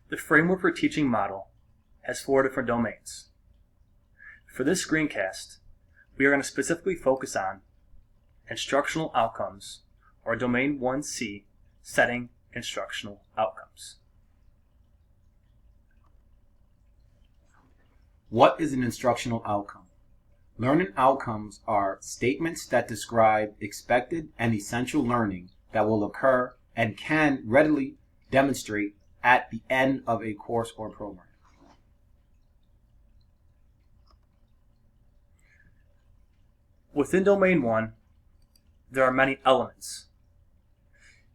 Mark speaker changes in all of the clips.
Speaker 1: The framework for teaching model has 4 different domains. For this screencast, we are going to specifically focus on instructional outcomes, or Domain 1C, setting instructional outcomes.
Speaker 2: What is an instructional outcome? Learning outcomes are statements that describe expected and essential learning that will occur and can readily demonstrate at the end of a course or program.
Speaker 1: Within Domain 1, there are many elements.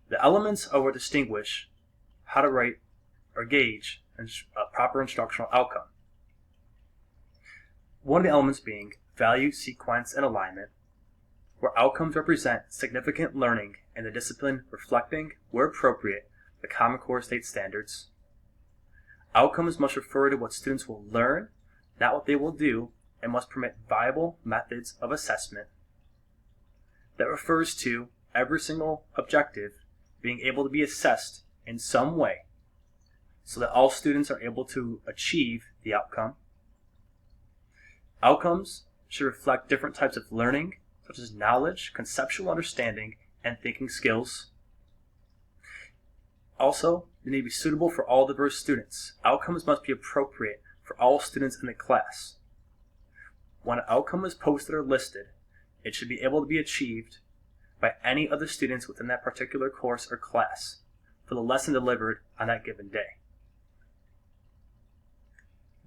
Speaker 1: The elements are what distinguish how to write or gauge a proper instructional outcome. One of the elements being value, sequence, and alignment, where outcomes represent significant learning in the discipline reflecting, where appropriate, the Common Core State standards. Outcomes must refer to what students will learn, not what they will do, and must permit viable methods of assessment. That refers to every single objective being able to be assessed in some way so that all students are able to achieve the outcome. Outcomes should reflect different types of learning, such as knowledge, conceptual understanding, and thinking skills. Also, they need to be suitable for all diverse students. Outcomes must be appropriate for all students in the class. When an outcome is posted or listed, it should be able to be achieved by any of the students within that particular course or class for the lesson delivered on that given day.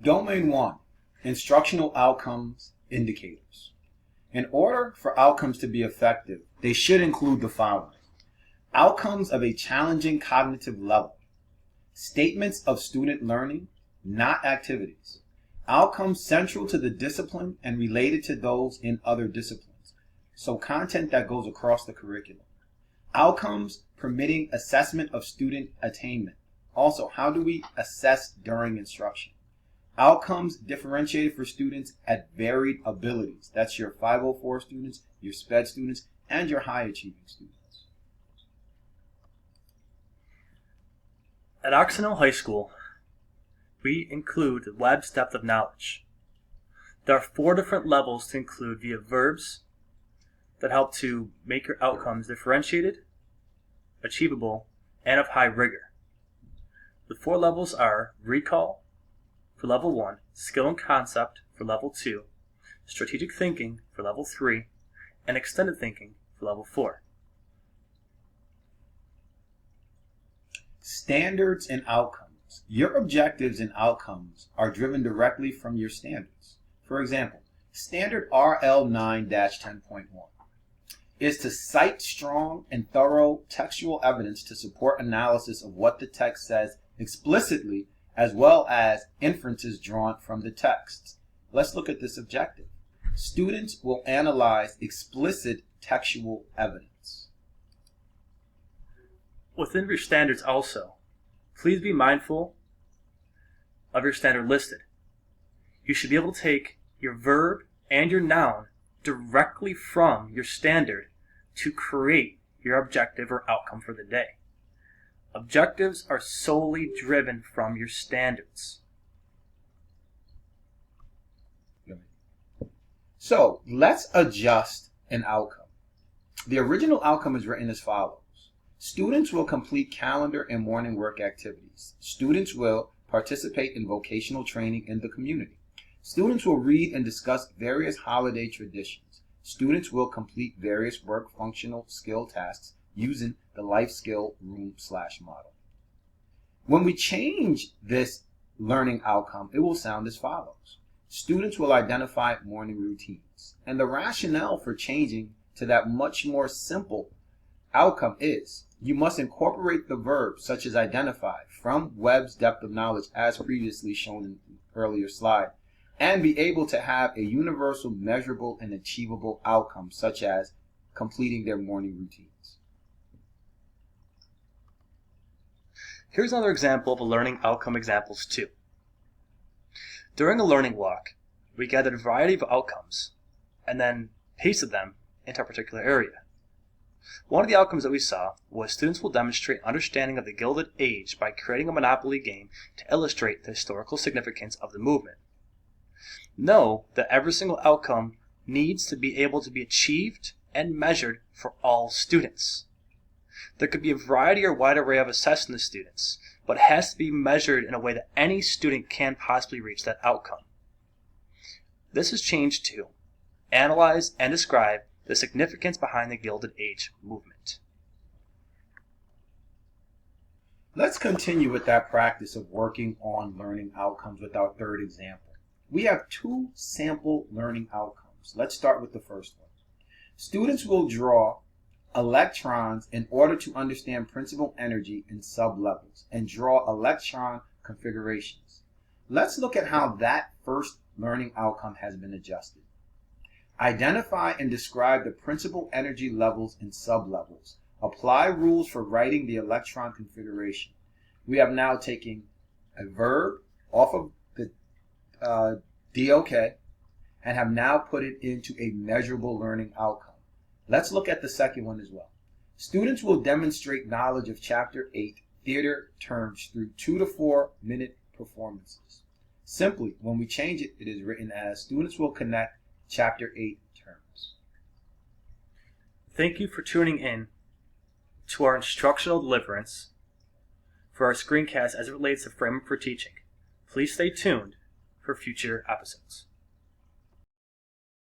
Speaker 2: Domain 1, Instructional Outcomes Indicators. In order for outcomes to be effective, they should include the following: outcomes of a challenging cognitive level, statements of student learning, not activities, outcomes central to the discipline and related to those in other disciplines, so content that goes across the curriculum, outcomes permitting assessment of student attainment. Also, how do we assess during instruction? Outcomes differentiated for students at varied abilities. That's your 504 students, your SPED students, and your high achieving students.
Speaker 1: At Oxonville High School, we include the Webb's depth of knowledge. There are 4 different levels to include via verbs that help to make your outcomes differentiated, achievable, and of high rigor. The 4 levels are recall for level 1, skill and concept for level 2, strategic thinking for level 3, and extended thinking for level 4.
Speaker 2: Standards and outcomes. Your objectives and outcomes are driven directly from your standards. For example, standard RL 9-10.1 is to cite strong and thorough textual evidence to support analysis of what the text says explicitly, as well as inferences drawn from the text. Let's look at this objective. Students will analyze explicit textual evidence.
Speaker 1: Within your standards also, please be mindful of your standard listed. You should be able to take your verb and your noun directly from your standard to create your objective or outcome for the day. Objectives are solely driven from your standards.
Speaker 2: So let's adjust an outcome. The original outcome is written as follows. Students will complete calendar and morning work activities. Students will participate in vocational training in the community. Students will read and discuss various holiday traditions. Students will complete various work functional skill tasks using the life skill room/model. When we change this learning outcome, it will sound as follows. Students will identify morning routines. And the rationale for changing to that much more simple outcome is you must incorporate the verb such as identify from Webb's depth of knowledge as previously shown in the earlier slide, and be able to have a universal, measurable, and achievable outcome such as completing their morning routines.
Speaker 1: Here's another example of a learning outcome examples 2. During a learning walk, we gathered a variety of outcomes and then pasted them into a particular area. One of the outcomes that we saw was students will demonstrate understanding of the Gilded Age by creating a Monopoly game to illustrate the historical significance of the movement. Know that every single outcome needs to be able to be achieved and measured for all students. There could be a variety or wide array of assessing the students, but it has to be measured in a way that any student can possibly reach that outcome. This has changed to analyze and describe the significance behind the Gilded Age movement.
Speaker 2: Let's continue with that practice of working on learning outcomes with our third example. We have two sample learning outcomes. Let's start with the first one. Students will draw electrons in order to understand principal energy in sublevels and draw electron configurations. Let's look at how that first learning outcome has been adjusted. Identify and describe the principal energy levels in sublevels. Apply rules for writing the electron configuration. We have now taken a verb off of the DOK and have now put it into a measurable learning outcome. Let's look at the second one as well. Students will demonstrate knowledge of Chapter 8 theater terms through 2 to 4 minute performances. Simply, when we change it, it is written as students will connect Chapter 8 terms.
Speaker 1: Thank you for tuning in to our instructional deliverance for our screencast as it relates to framework for teaching. Please stay tuned for future episodes.